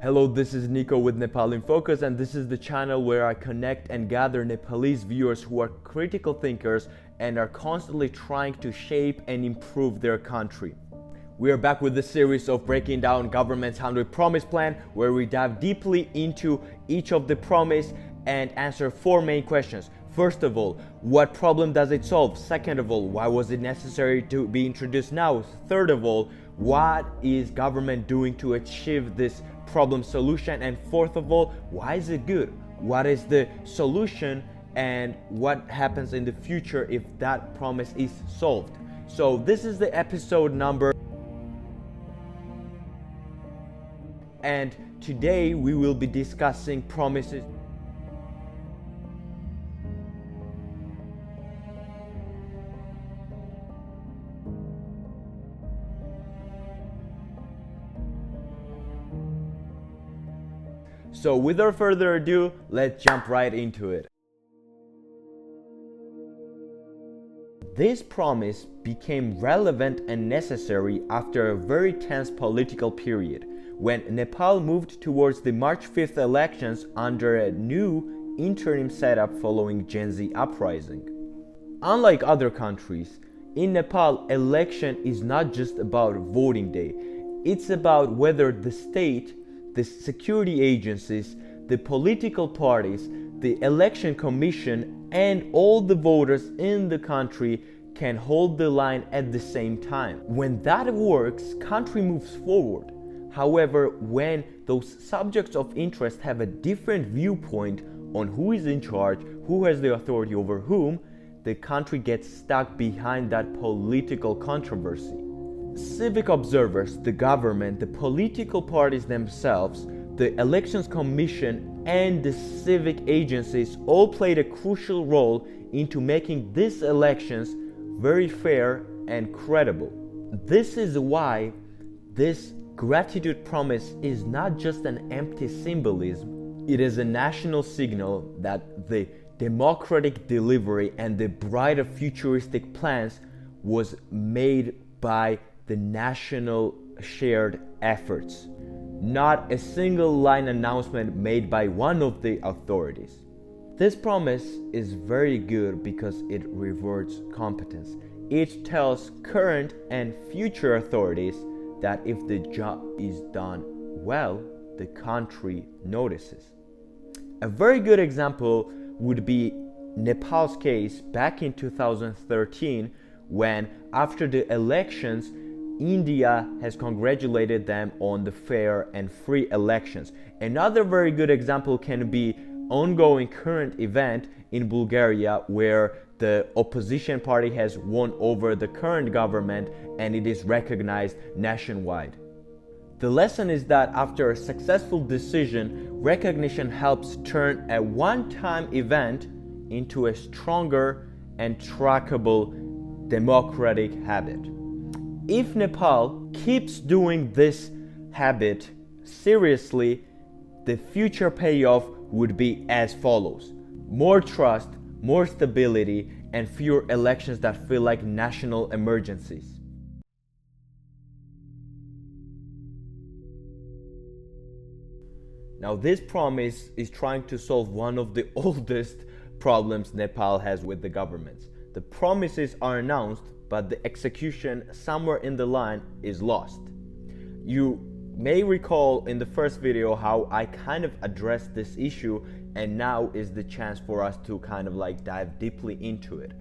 Hello, this is Nico with Nepal in Focus, and this is the channel where I connect and gather Nepalese viewers who are critical thinkers and are constantly trying to shape and improve their country. We are back with the series of breaking down government's 100 Promise Plan, where we dive deeply into each of the promise and answer four main questions. First of all, what problem does it solve? Second of all, why was it necessary to be introduced now? Third of all, what is government doing to achieve this problem solution? And fourth of all, why is it good? What is the solution and what happens in the future if that promise is solved? So this is the episode number, and today we will be discussing promises. So without further ado, let's jump right into it. This promise became relevant and necessary after a very tense political period, when Nepal moved towards the March 5th elections under a new interim setup following Gen Z uprising. Unlike other countries, in Nepal, election is not just about voting day. It's about whether the state, the security agencies, the political parties, the election commission, and all the voters in the country can hold the line at the same time. When that works, country moves forward. However, when those subjects of interest have a different viewpoint on who is in charge, who has the authority over whom, the country gets stuck behind that political controversy. Civic observers, the government, the political parties themselves, the elections commission, and the civic agencies all played a crucial role into making these elections very fair and credible. This is why this gratitude promise is not just an empty symbolism. It is a national signal that the democratic delivery and the brighter futuristic plans was made by the national shared efforts, not a single line announcement made by one of the authorities. This promise is very good because it rewards competence. It tells current and future authorities that if the job is done well, the country notices. A very good example would be Nepal's case back in 2013, when after the elections, India has congratulated them on the fair and free elections. Another very good example can be ongoing current event in Bulgaria, where the opposition party has won over the current government and it is recognized nationwide. The lesson is that after a successful decision, recognition helps turn a one-time event into a stronger and trackable democratic habit. If Nepal keeps doing this habit seriously, the future payoff would be as follows: more trust, more stability, and fewer elections that feel like national emergencies. Now, this promise is trying to solve one of the oldest problems Nepal has with the governments. The promises are announced, but the execution somewhere in the line is lost. You may recall in the first video how I kind of addressed this issue, and now is the chance for us to kind of like dive deeply into it.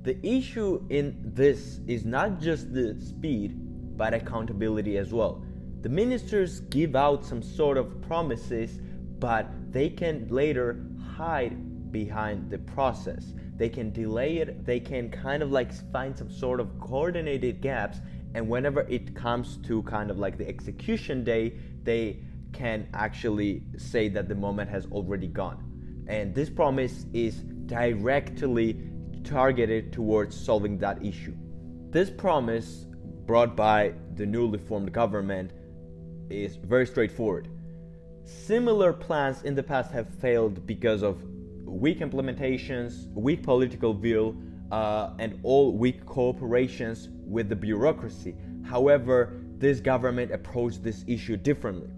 The issue in this is not just the speed, but accountability as well. The ministers give out some sort of promises, but they can later hide behind the process. They can delay it, they can kind of like find some sort of coordinated gaps, and whenever it comes to kind of like the execution day, they can actually say that the moment has already gone. And this promise is directly targeted towards solving that issue. This promise brought by the newly formed government is very straightforward. Similar plans in the past have failed because of weak implementations, weak political will, and all weak cooperations with the bureaucracy. However, this government approached this issue differently.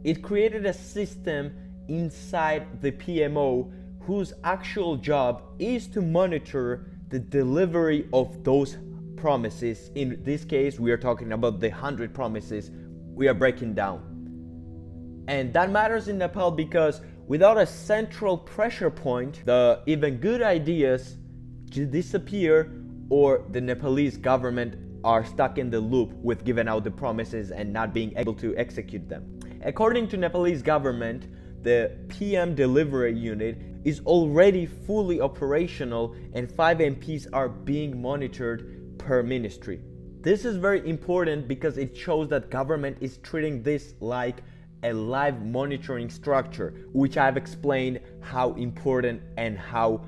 It created a system inside the PMO whose actual job is to monitor the delivery of those promises. In this case, we are talking about the 100 promises we are breaking down. And that matters in Nepal because without a central pressure point, the even good ideas disappear, or the Nepalese government are stuck in the loop with giving out the promises and not being able to execute them. According to Nepalese government, the PM delivery unit is already fully operational and 5 MPs are being monitored per ministry. This is very important because it shows that government is treating this like a live monitoring structure, which I've explained how important and how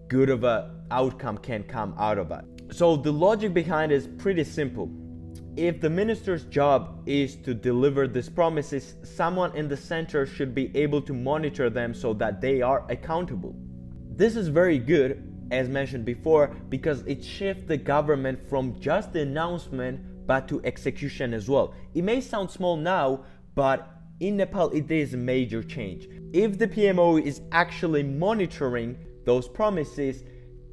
good of an outcome can come out of it. So the logic behind it is pretty simple. If the minister's job is to deliver these promises, someone in the center should be able to monitor them so that they are accountable. This is very good, as mentioned before, because it shifts the government from just the announcement but to execution as well. It may sound small now, but in Nepal it is a major change. If the PMO is actually monitoring those promises,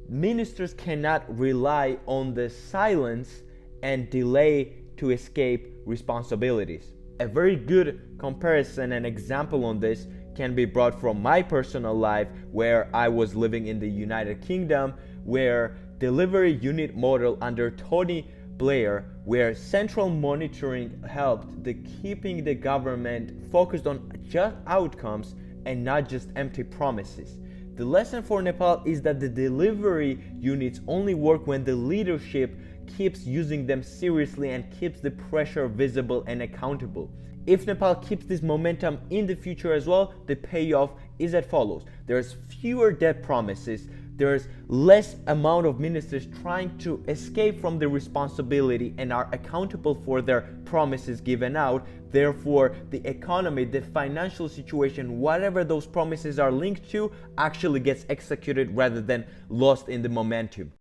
ministers cannot rely on the silence and delay to escape responsibilities. A very good comparison and example on this can be brought from my personal life, where I was living in the United Kingdom, where delivery unit model under Tony Blair, where central monitoring helped the keeping the government focused on just outcomes and not just empty promises. The lesson for Nepal is that the delivery units only work when the leadership keeps using them seriously and keeps the pressure visible and accountable. If Nepal keeps this momentum in the future as well, the payoff is as follows. There's fewer dead promises, there's less amount of ministers trying to escape from the responsibility and are accountable for their promises given out. Therefore, the economy, the financial situation, whatever those promises are linked to, actually gets executed rather than lost in the momentum.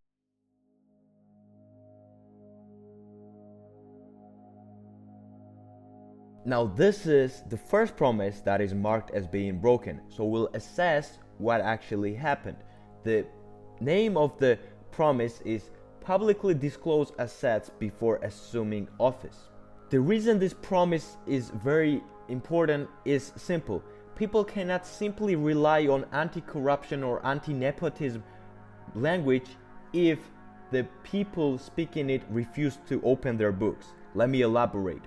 Now this is the first promise that is marked as being broken, so we'll assess what actually happened. The name of the promise is publicly disclose assets before assuming office. The reason this promise is very important is simple. People cannot simply rely on anti-corruption or anti-nepotism language if the people speaking it refuse to open their books. Let me elaborate.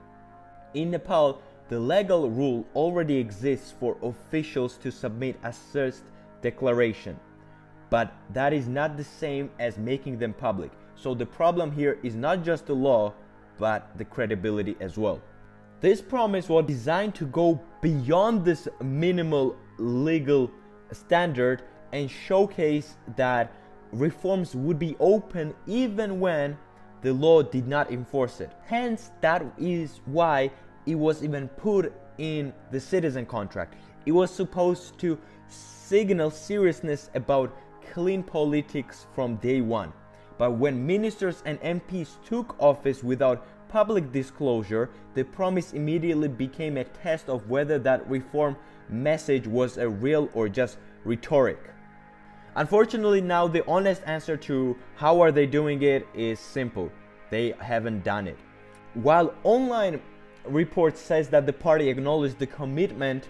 In Nepal, the legal rule already exists for officials to submit assessed declaration, but that is not the same as making them public. So the problem here is not just the law, but the credibility as well. This promise was designed to go beyond this minimal legal standard and showcase that reforms would be open even when the law did not enforce it. Hence, that is why it was even put in the citizen contract. It was supposed to signal seriousness about clean politics from day one. But when ministers and MPs took office without public disclosure, the promise immediately became a test of whether that reform message was a real or just rhetoric. Unfortunately, now the honest answer to how are they doing it is simple. They haven't done it. While online report says that the party acknowledged the commitment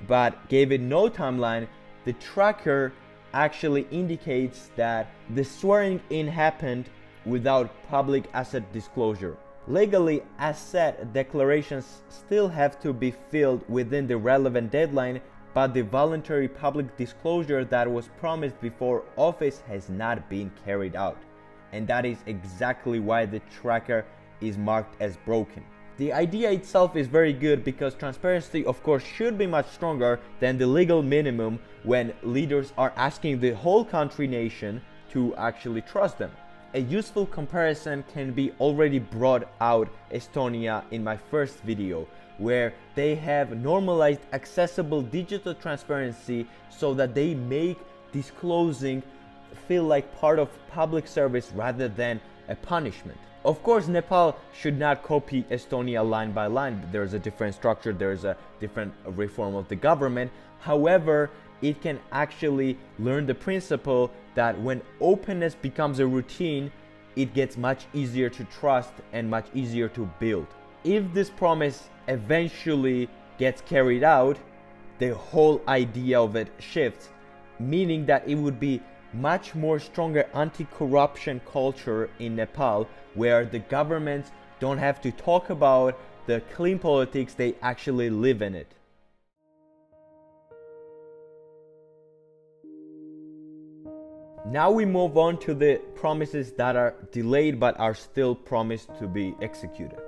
but gave it no timeline, the tracker actually indicates that the swearing in happened without public asset disclosure. Legally, asset declarations still have to be filled within the relevant deadline, but the voluntary public disclosure that was promised before office has not been carried out. And that is exactly why the tracker is marked as broken. The idea itself is very good because transparency, of course, should be much stronger than the legal minimum when leaders are asking the whole country nation to actually trust them. A useful comparison can be already brought out Estonia in my first video, where they have normalized accessible digital transparency so that they make disclosing feel like part of public service rather than a punishment. Of course, Nepal should not copy Estonia line by line. There's a different structure, there's a different reform of the government. However, it can actually learn the principle that when openness becomes a routine, it gets much easier to trust and much easier to build. If this promise eventually gets carried out, the whole idea of it shifts, meaning that it would be much more stronger anti-corruption culture in Nepal, where the governments don't have to talk about the clean politics, they actually live in it. Now we move on to the promises that are delayed but are still promised to be executed.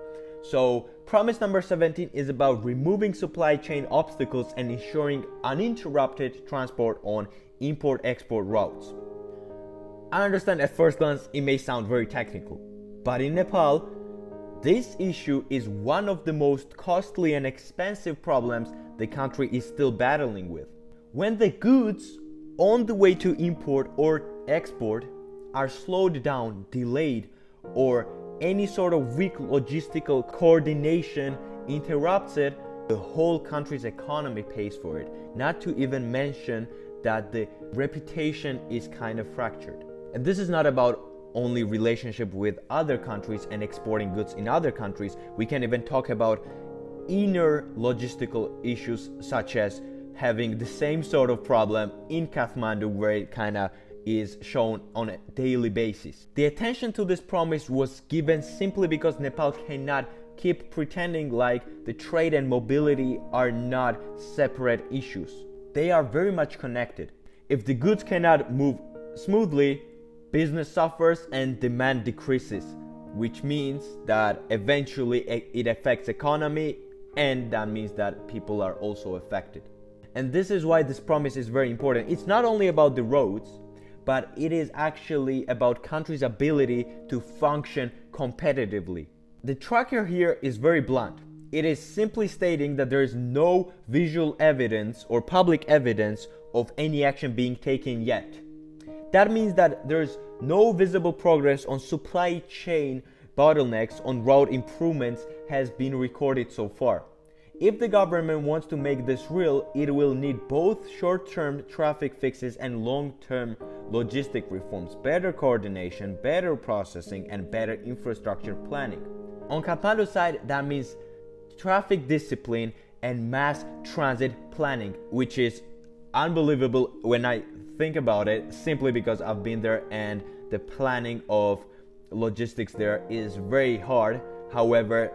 So promise number 17 is about removing supply chain obstacles and ensuring uninterrupted transport on import-export routes. I understand at first glance it may sound very technical, but in Nepal, this issue is one of the most costly and expensive problems the country is still battling with. When the goods on the way to import or export are slowed down, delayed, or any sort of weak logistical coordination interrupts it, the whole country's economy pays for it. Not to even mention that the reputation is kind of fractured. And this is not about only relationship with other countries and exporting goods in other countries. We can even talk about inner logistical issues, such as having the same sort of problem in Kathmandu, where it kind of is shown on a daily basis. The attention to this promise was given simply because Nepal cannot keep pretending like the trade and mobility are not separate issues. They are very much connected. If the goods cannot move smoothly, business suffers and demand decreases, which means that eventually it affects economy, and that means that people are also affected. And this is why this promise is very important. It's not only about the roads, but it is actually about country's ability to function competitively. The tracker here is very blunt. It is simply stating that there is no visual evidence or public evidence of any action being taken yet. That means that there is no visible progress on supply chain bottlenecks, on road improvements has been recorded so far. If the government wants to make this real, it will need both short-term traffic fixes and long-term logistic reforms, better coordination, better processing, and better infrastructure planning. On Kathmandu side, that means traffic discipline and mass transit planning, which is unbelievable when I think about it, simply because I've been there and the planning of logistics there is very hard. However,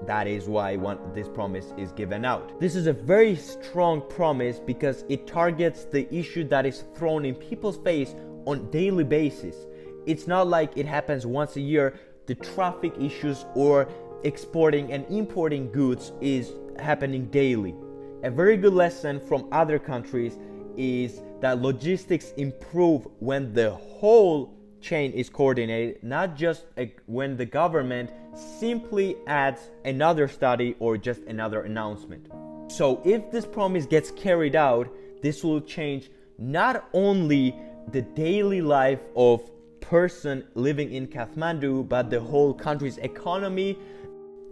that is why this promise is given out. This is a very strong promise because it targets the issue that is thrown in people's face on daily basis. It's not like it happens once a year. The traffic issues or exporting and importing goods is happening daily. A very good lesson from other countries is that logistics improve when the whole chain is coordinated, not just when the government simply adds another study or just another announcement. So if this promise gets carried out, this will change not only the daily life of person living in Kathmandu, but the whole country's economy.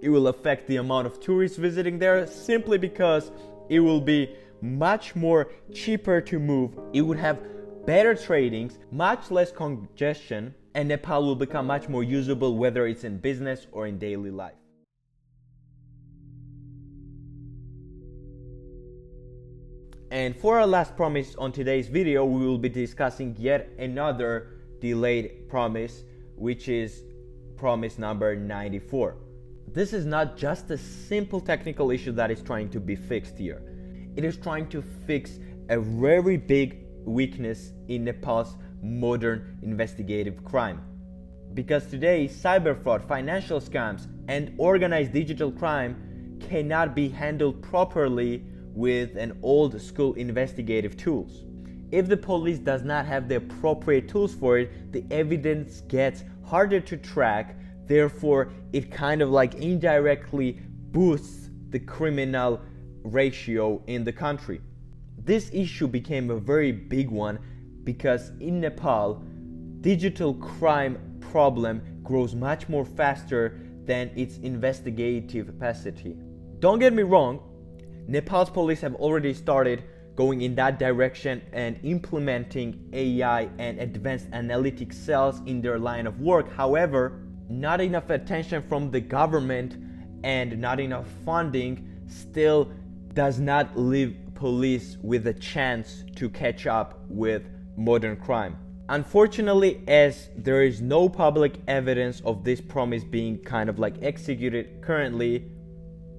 It will affect the amount of tourists visiting there, simply because it will be much more cheaper to move. It would have better tradings, much less congestion, and Nepal will become much more usable, whether it's in business or in daily life. And for our last promise on today's video, we will be discussing yet another delayed promise, which is promise number 94. This is not just a simple technical issue that is trying to be fixed here. It is trying to fix a very big weakness in Nepal's modern investigative crime. Because today, cyber fraud, financial scams, and organized digital crime cannot be handled properly with an old school investigative tools. If the police does not have the appropriate tools for it, the evidence gets harder to track. Therefore, it kind of like indirectly boosts the criminal ratio in the country. This issue became a very big one because in Nepal, digital crime problem grows much more faster than its investigative capacity. Don't get me wrong, Nepal's police have already started going in that direction and implementing AI and advanced analytic cells in their line of work. However, not enough attention from the government and not enough funding still does not leave police with a chance to catch up with modern crime. Unfortunately, as there is no public evidence of this promise being kind of like executed currently,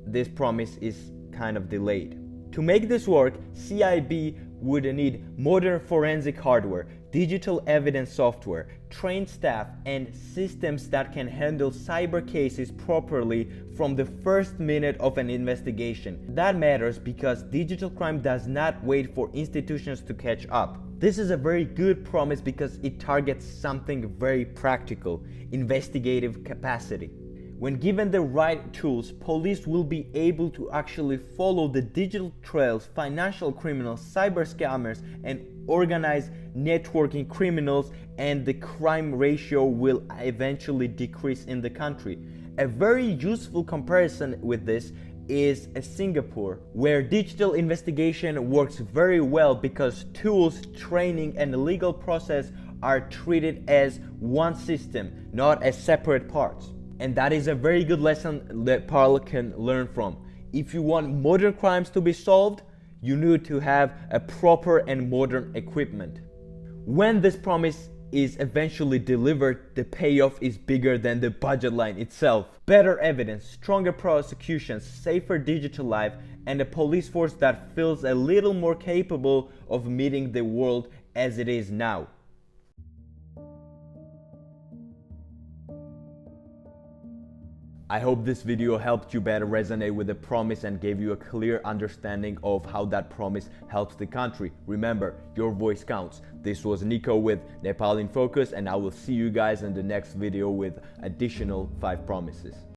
this promise is kind of delayed. To make this work, CIB would need modern forensic hardware, digital evidence software, trained staff, and systems that can handle cyber cases properly from the first minute of an investigation. That matters because digital crime does not wait for institutions to catch up. This is a very good promise because it targets something very practical: investigative capacity. When given the right tools, police will be able to actually follow the digital trails, financial criminals, cyber scammers, and organized networking criminals, and the crime ratio will eventually decrease in the country. A very useful comparison with this is Singapore, where digital investigation works very well because tools, training, and the legal process are treated as one system, not as separate parts. And that is a very good lesson that Nepal can learn from. If you want modern crimes to be solved, you need to have a proper and modern equipment. When this promise is eventually delivered, the payoff is bigger than the budget line itself. Better evidence, stronger prosecutions, safer digital life, and a police force that feels a little more capable of meeting the world as it is now. I hope this video helped you better resonate with the promise and gave you a clear understanding of how that promise helps the country. Remember, your voice counts. This was Nico with Nepal in Focus, and I will see you guys in the next video with additional 5 promises.